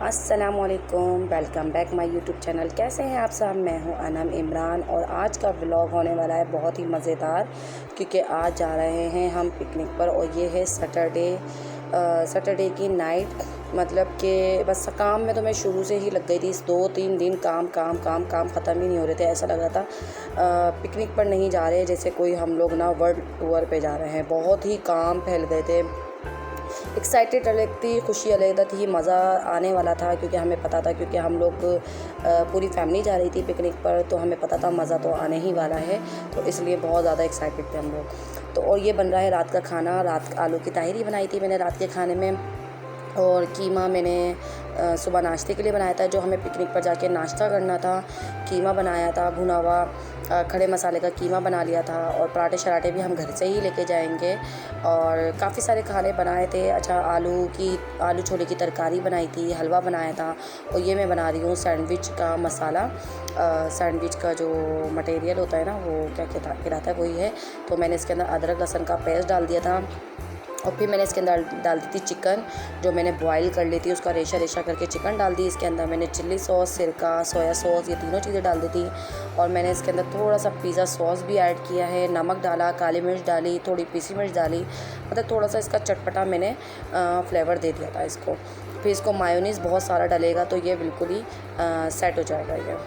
अस्सलामुअलैकुम, welcome back my YouTube channel. कैसे हैं आप सब? मैं हूं अनम इमरान और आज का व्लॉग होने वाला है बहुत ही मज़ेदार, क्योंकि आज जा रहे हैं हम पिकनिक पर और ये है सैटरडे की नाइट। मतलब कि बस काम में तो मैं शुरू से ही लग गई थी। इस 2-3 दिन काम काम काम काम ख़त्म ही नहीं हो रहे थे। ऐसा लग रहा था पिकनिक पर नहीं जा रहे, जैसे कोई हम लोग ना वर्ल्ड टूर पे जा रहे हैं। बहुत ही काम फैल गए थे। एक्साइटेड अलग थी, खुशी अलग थी, मज़ा आने वाला था, क्योंकि हमें पता था, क्योंकि हम लोग पूरी फैमिली जा रही थी पिकनिक पर, तो हमें पता था मज़ा तो आने ही वाला है। तो इसलिए बहुत ज़्यादा एक्साइटेड थे हम लोग। तो और ये बन रहा है रात का खाना। रात आलू की ताहिरी बनाई थी मैंने रात के खाने में, और कीमा मैंने सुबह नाश्ते के लिए बनाया था, जो हमें पिकनिक पर जाके नाश्ता करना था। कीमा बनाया था, भुना हुआ खड़े मसाले का कीमा बना लिया था, और पराठे शराठे भी हम घर से ही लेके जाएंगे। और काफ़ी सारे खाने बनाए थे। अच्छा, आलू छोले की तरकारी बनाई थी, हलवा बनाया था। और ये मैं बना रही हूँ सैंडविच का मसाला। सैंडविच का जो मटेरियल होता है ना, वो क्या कहलाता है, वही है। तो मैंने इसके अंदर अदरक लहसुन का पेस्ट डाल दिया था, और फिर मैंने इसके अंदर डाल दी थी चिकन, जो मैंने बॉईल कर ली थी, उसका रेशा रेशा करके चिकन डाल दी। इसके अंदर मैंने चिल्ली सॉस, सिरका, सोया सॉस, ये तीनों चीज़ें डाल दी थी। और मैंने इसके अंदर थोड़ा सा पिज़्ज़ा सॉस भी ऐड किया है, नमक डाला, काली मिर्च डाली, थोड़ी पीसी मिर्च डाली, मतलब थोड़ा सा इसका चटपटा मैंने फ्लेवर दे दिया था इसको। फिर इसको मायोनीज़ बहुत सारा डलेगा, तो ये बिल्कुल ही सेट हो जाएगा। ये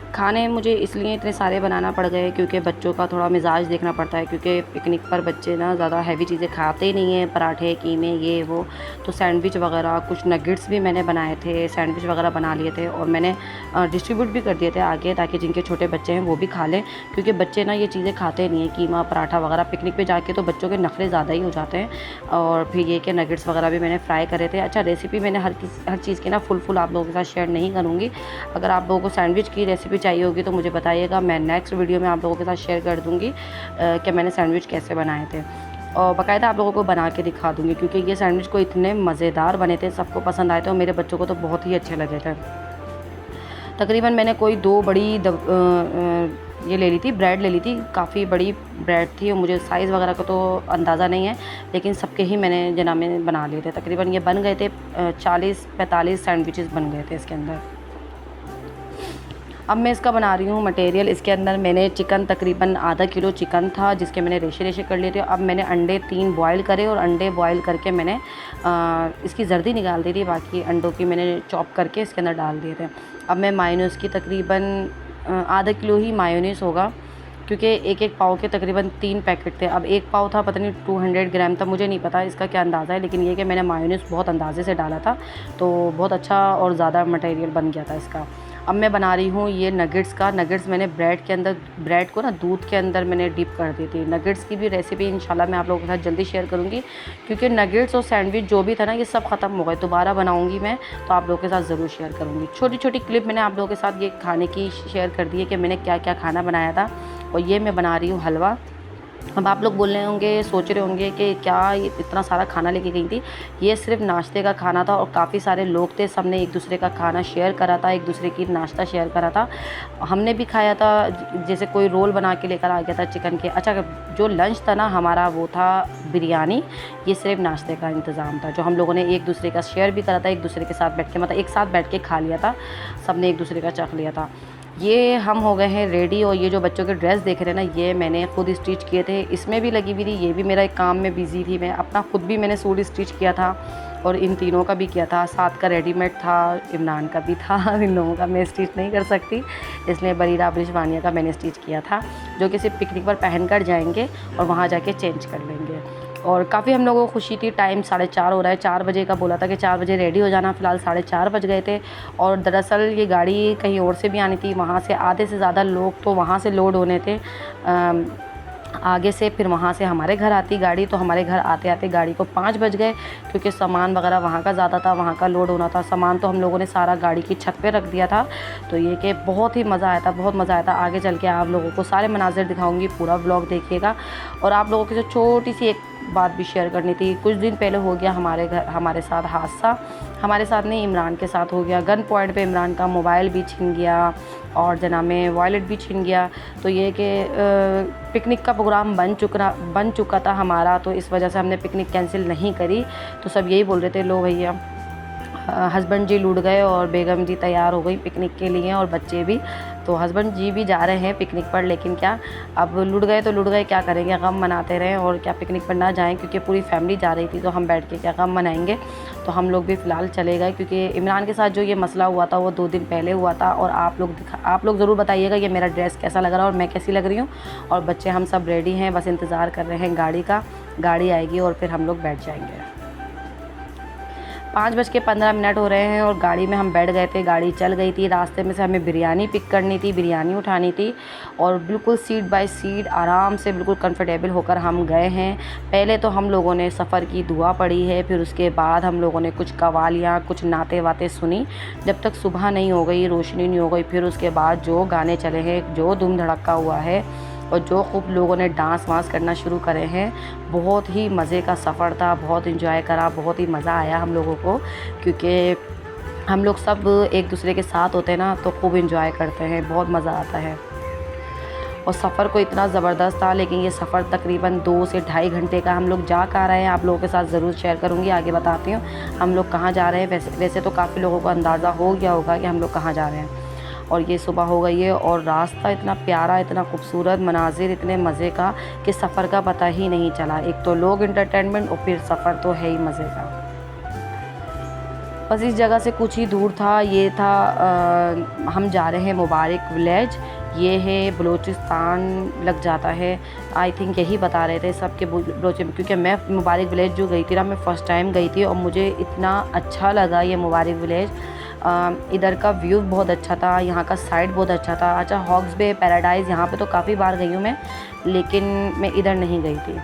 खाने मुझे इसलिए इतने सारे बनाना पड़ गए क्योंकि बच्चों का थोड़ा मिजाज देखना पड़ता है, क्योंकि पिकनिक पर बच्चे ना ज़्यादा हैवी चीज़ें खाते ही नहीं हैं, पराठे कीमे ये वो। तो सैंडविच वगैरह, कुछ नगेट्स भी मैंने बनाए थे, सैंडविच वगैरह बना लिए थे, और मैंने डिस्ट्रीब्यूट भी कर दिए थे आगे, ताकि जिनके छोटे बच्चे हैं वो भी खा लें, क्योंकि बच्चे ना ये चीज़ें खाते नहीं हैं, कीमा पराठा वगैरह। पिकनिक पर जाके तो बच्चों के नखरे ज़्यादा ही हो जाते हैं। और फिर ये कि नगेट्स वगैरह भी मैंने फ्राई करे थे। अच्छा, रेसिपी मैंने हर चीज़ की ना फुल आप लोगों के साथ शेयर नहीं करूँगी। अगर आप लोगों को सैंडविच की रेसिपी चाहिए होगी तो मुझे बताइएगा, मैं नेक्स्ट वीडियो में आप लोगों के साथ शेयर कर दूँगी कि मैंने सैंडविच कैसे बनाए थे, और बाकायदा आप लोगों को बना के दिखा दूँगी, क्योंकि ये सैंडविच को इतने मज़ेदार बने थे, सबको पसंद आए थे, और मेरे बच्चों को तो बहुत ही अच्छे लगे थे। तकरीबन मैंने कोई 2 बड़ी ये ले ली थी, ब्रेड ले ली थी, काफ़ी बड़ी ब्रेड थी, और मुझे साइज़ वगैरह का तो अंदाज़ा नहीं है, लेकिन सबके ही मैंने जनाब में बना लिए थे। तकरीबन ये बन गए थे 40-45 सैंडविचेस बन गए थे इसके अंदर। अब मैं इसका बना रही हूँ मटेरियल। इसके अंदर मैंने चिकन, तकरीबन आधा किलो चिकन था, जिसके मैंने रेशे रेशे कर लिए थे। अब मैंने अंडे 3 बॉयल करे, और अंडे बॉयल करके मैंने इसकी जर्दी निकाल दी थी, बाकी अंडों की मैंने चॉप करके इसके अंदर डाल दिए थे। अब मैं मायोनीज़ की तकरीबन आधा किलो ही मायोनीज़ होगा, क्योंकि एक पाव के तकरीबन 3 पैकेट थे। अब एक पाव था, पता नहीं 200 ग्राम था, मुझे नहीं पता इसका क्या अंदाज़ा है, लेकिन ये कि मैंने मायोनीज़ बहुत अंदाज़े से डाला था, तो बहुत अच्छा और ज़्यादा मटेरियल बन गया था इसका। अब मैं बना रही हूँ ये नगेट्स का। नगेट्स मैंने ब्रेड को ना दूध के अंदर मैंने डिप कर दी थी। नगेट्स की भी रेसिपी इंशाल्लाह मैं आप लोगों के साथ जल्दी शेयर करूँगी, क्योंकि नगेट्स और सैंडविच जो भी था ना, ये सब ख़त्म हो गए। दोबारा बनाऊँगी मैं, तो आप लोगों के साथ ज़रूर शेयर करूँगी। छोटी छोटी क्लिप मैंने आप लोगों के साथ ये खाने की शेयर कर दी है कि मैंने क्या क्या खाना बनाया था। और ये मैं बना रही हूँ हलवा। अब आप लोग बोल रहे होंगे, सोच रहे होंगे कि क्या ये इतना सारा खाना लेके गई थी। ये सिर्फ नाश्ते का खाना था, और काफ़ी सारे लोग थे, सबने एक दूसरे का खाना शेयर करा था, एक दूसरे की नाश्ता शेयर करा था। हमने भी खाया था, जैसे कोई रोल बना के लेकर आ गया था चिकन के। अच्छा, जो लंच था ना हमारा, वो था बिरयानी। ये सिर्फ नाश्ते का इंतज़ाम था, जो हम लोगों ने एक दूसरे का शेयर भी करा था, एक दूसरे के साथ बैठ के, मतलब एक साथ बैठ के खा लिया था, सब ने एक दूसरे का चख लिया था। ये हम हो गए हैं रेडी, और ये जो बच्चों के ड्रेस देख रहे हैं ना, ये मैंने खुद स्टिच किए थे। इसमें भी लगी हुई थी, ये भी मेरा एक काम में बिज़ी थी, मैं अपना खुद भी मैंने सूट स्टिच किया था, और इन तीनों का भी किया था। साथ का रेडीमेड था, इमरान का भी था। इन लोगों का मैं स्टिच नहीं कर सकती, इसलिए बरीरा रिजवानिया का मैंने स्टिच किया था, जो कि सिर्फ पिकनिक पर पहन कर जाएंगे और वहाँ जाके चेंज कर लेंगे। और काफ़ी हम लोगों को खुशी थी। टाइम 4:30 हो रहा है, 4 बजे का बोला था कि 4 बजे रेडी हो जाना। फ़िलहाल 4:30 बज गए थे, और दरअसल ये गाड़ी कहीं और से भी आनी थी। वहाँ से आधे से ज़्यादा लोग तो वहाँ से लोड होने थे आगे से, फिर वहाँ से हमारे घर आती गाड़ी, तो हमारे घर आते आते गाड़ी को 5 बज गए, क्योंकि सामान वगैरह वहाँ का ज़्यादा था, वहाँ का लोड होना था। सामान तो हम लोगों ने सारा गाड़ी की छत पे रख दिया था। तो ये कि बहुत ही मज़ा आया था, बहुत मज़ा आया था। आगे चल के आप लोगों को सारे मनाज़िर दिखाऊंगी, पूरा व्लॉग देखिएगा। और आप लोगों की जो छोटी सी एक बात भी शेयर करनी थी। कुछ दिन पहले हो गया हमारे साथ हादसा। हमारे साथ नहीं, इमरान के साथ हो गया। गन पॉइंट पे इमरान का मोबाइल भी छिन गया, और जनाब में वॉलेट भी छिन गया। तो ये कि पिकनिक का प्रोग्राम बन चुका था हमारा, तो इस वजह से हमने पिकनिक कैंसिल नहीं करी। तो सब यही बोल रहे थे, लो भैया हस्बैंड जी लुट गए और बेगम जी तैयार हो गई पिकनिक के लिए और बच्चे भी। तो हस्बैंड जी भी जा रहे हैं पिकनिक पर, लेकिन क्या अब लुट गए तो लुट गए, क्या करेंगे, गम मनाते रहें और क्या पिकनिक पर ना जाएं, क्योंकि पूरी फैमिली जा रही थी तो हम बैठ के क्या गम मनाएंगे। तो हम लोग भी फ़िलहाल चले गए, क्योंकि इमरान के साथ जो ये मसला हुआ था वो 2 दिन पहले हुआ था। और आप लोग ज़रूर बताइएगा कि मेरा ड्रेस कैसा लग रहा है और मैं कैसी लग रही हूँ। और बच्चे हम सब रेडी हैं, बस इंतज़ार कर रहे हैं गाड़ी का। गाड़ी आएगी और फिर हम लोग बैठ जाएंगे। 5:15 हो रहे हैं और गाड़ी में हम बैठ गए थे। गाड़ी चल गई थी। रास्ते में से हमें बिरयानी पिक करनी थी, बिरयानी उठानी थी और बिल्कुल सीट बाय सीट आराम से बिल्कुल कंफर्टेबल होकर हम गए हैं। पहले तो हम लोगों ने सफ़र की दुआ पढ़ी है, फिर उसके बाद हम लोगों ने कुछ कवालियाँ, कुछ नाते वाते सुनी जब तक सुबह नहीं हो गई, रोशनी नहीं हो गई। फिर उसके बाद जो गाने चले हैं, जो धूम धड़क्का हुआ है और जो खूब लोगों ने डांस वांस करना शुरू करे हैं, बहुत ही मज़े का सफ़र था। बहुत इंजॉय करा, बहुत ही मज़ा आया हम लोगों को, क्योंकि हम लोग सब एक दूसरे के साथ होते हैं ना तो खूब इंजॉय करते हैं, बहुत मज़ा आता है। और सफ़र को इतना ज़बरदस्त था, लेकिन ये सफ़र तकरीबन 2 से ढाई घंटे का। हम लोग जा कहाँ रहे हैं आप लोगों के साथ ज़रूर शेयर करूँगी, आगे बताती हूँ हम लोग कहाँ जा रहे हैं। वैसे तो काफ़ी लोगों को अंदाज़ा हो गया होगा कि हम लोग कहाँ जा रहे हैं। और ये सुबह हो गई है और रास्ता इतना प्यारा, इतना खूबसूरत, मनाजिर इतने मज़े का कि सफ़र का पता ही नहीं चला। एक तो लोग एंटरटेनमेंट और फिर सफ़र तो है ही मज़े का। बस इस जगह से कुछ ही दूर था, ये था हम जा रहे हैं मुबारक विलेज। ये है बलूचिस्तान लग जाता है, आई थिंक यही बता रहे थे सबके बलोच, क्योंकि मैं मुबारक विलेज जो गई थी ना, मैं फ़र्स्ट टाइम गई थी और मुझे इतना अच्छा लगा ये मुबारक विलेज। इधर का व्यू बहुत अच्छा था, यहाँ का साइड बहुत अच्छा था। अच्छा, हॉग्स बे पैराडाइज़ यहाँ पे तो काफ़ी बार गई हूँ मैं, लेकिन मैं इधर नहीं गई थी।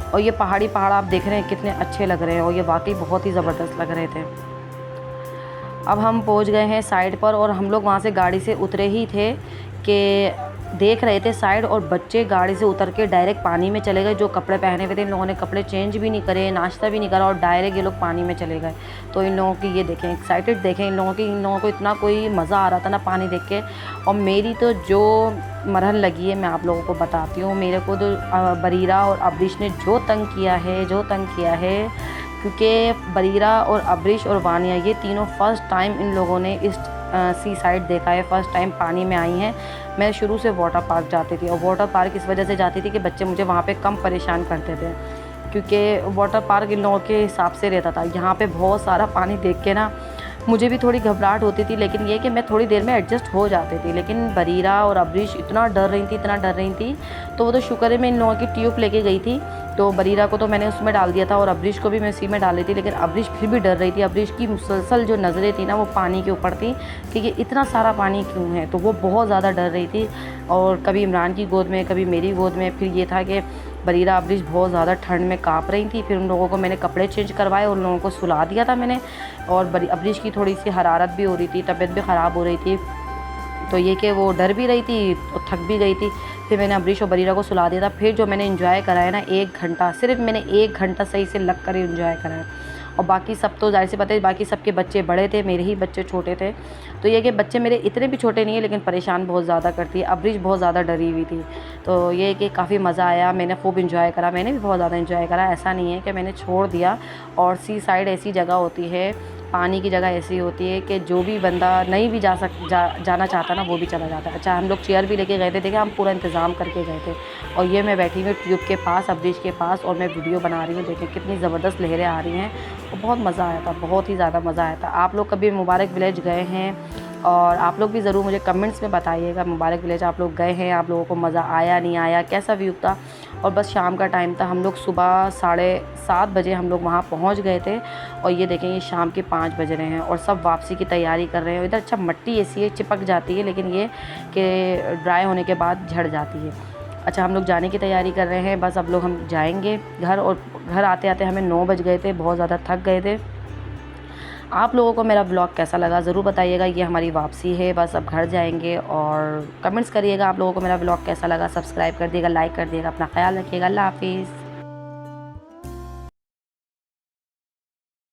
और ये पहाड़ आप देख रहे हैं कितने अच्छे लग रहे हैं और ये वाकई बहुत ही ज़बरदस्त लग रहे थे। अब हम पहुँच गए हैं साइड पर और हम लोग वहाँ से गाड़ी से उतरे ही थे कि देख रहे थे साइड, और बच्चे गाड़ी से उतर के डायरेक्ट पानी में चले गए। जो कपड़े पहने हुए थे इन लोगों ने कपड़े चेंज भी नहीं करे, नाश्ता भी नहीं करा और डायरेक्ट ये लोग पानी में चले गए। तो इन लोगों की ये देखें, एक्साइटेड देखें इन लोगों को इतना कोई मज़ा आ रहा था ना पानी देख के। और मेरी तो जो मरहल लगी है मैं आप लोगों को बताती हूँ। मेरे को तो बरीरा और अब्रिश ने जो तंग किया है, क्योंकि बरीरा और अब्रिश और वानिया ये तीनों फ़र्स्ट टाइम इन लोगों ने इस सी साइड देखा है, फ़र्स्ट टाइम पानी में आई हैं। मैं शुरू से वाटर पार्क जाती थी और वाटर पार्क इस वजह से जाती थी कि बच्चे मुझे वहाँ पे कम परेशान करते थे, क्योंकि वाटर पार्क इन लोगों के हिसाब से रहता था। यहाँ पे बहुत सारा पानी देख के ना मुझे भी थोड़ी घबराहट होती थी, लेकिन ये कि मैं थोड़ी देर में एडजस्ट हो जाती थी। लेकिन बरीरा और अब्रिश इतना डर रही थी। तो वो तो शुक्र है मैं इन लोगों की ट्यूब लेके गई थी, तो बरीरा को तो मैंने उसमें डाल दिया था और अब्रिश को भी मैं उसी में डाल दी थी। लेकिन अब्रिश फिर भी डर रही थी। अब्रिश की मुसलसल जो नज़रें थी ना वो पानी के ऊपर थी कि ये इतना सारा पानी क्यों है, तो वो बहुत ज़्यादा डर रही थी। और कभी इमरान की गोद में, कभी मेरी गोद में। फिर ये था कि बरीरा अब्रिश बहुत ज़्यादा ठंड में काँप रही थी। फिर उन लोगों को मैंने कपड़े चेंज करवाए, उन लोगों को सुला दिया था मैंने। और अब्रिश की थोड़ी सी हरारत भी हो रही थी, तबीयत भी ख़राब हो रही थी, तो ये कि वो डर भी रही थी और थक भी गई थी। फिर मैंने अब्रिश और बरीरा को सुला दिया था। फिर जो मैंने एंजॉय कराया ना 1 घंटा, सिर्फ मैंने 1 घंटा सही से लग कर एंजॉय कराया। और बाकी सब तो जाहिर सी बात है, बाकी सबके बच्चे बड़े थे, मेरे ही बच्चे छोटे थे। तो ये कि बच्चे मेरे इतने भी छोटे नहीं है, लेकिन परेशान बहुत ज़्यादा करती है। अब्रिश बहुत ज़्यादा डरी हुई थी। तो ये कि काफ़ी मज़ा आया, मैंने खूब इंजॉय करा, मैंने भी बहुत ज़्यादा इंजॉय करा। ऐसा नहीं है कि मैंने छोड़ दिया। और सी साइड ऐसी जगह होती है, पानी की जगह ऐसी होती है कि जो भी बंदा नहीं भी जाना चाहता ना वो भी चला जाता है। अच्छा, हम लोग चेयर भी लेके गए थे, देखिए हम पूरा इंतज़ाम करके गए थे। और ये मैं बैठी हुई ट्यूब के पास, अब्रिश के पास, और मैं वीडियो बना रही हूँ। देखिए कितनी ज़बरदस्त लहरें आ रही हैं और बहुत मज़ा आया था, बहुत ही ज़्यादा मज़ा आया था। आप लोग कभी मुबारक विलेज गए हैं? और आप लोग भी ज़रूर मुझे कमेंट्स में बताइएगा, मुबारक विलेज आप लोग गए हैं, आप लोगों को मज़ा आया नहीं आया, कैसा व्यू था। और बस शाम का टाइम था, हम लोग सुबह 7:30 बजे हम लोग वहाँ पहुँच गए थे। और ये देखें ये शाम के 5 बज रहे हैं और सब वापसी की तैयारी कर रहे हैं। इधर अच्छा मट्टी ऐसी है, चिपक जाती है, लेकिन ये कि ड्राई होने के बाद झड़ जाती है। अच्छा, हम लोग जाने की तैयारी कर रहे हैं, बस अब लोग हम जाएंगे घर। और घर आते आते हमें 9 बज गए थे, बहुत ज़्यादा थक गए थे। आप लोगों को मेरा व्लॉग कैसा लगा ज़रूर बताइएगा। ये हमारी वापसी है, बस अब घर जाएंगे। और कमेंट्स करिएगा आप लोगों को मेरा व्लॉग कैसा लगा, सब्सक्राइब कर दिएगा, लाइक कर दिएगा। अपना ख्याल रखिएगा, अल्लाह हाफिज़।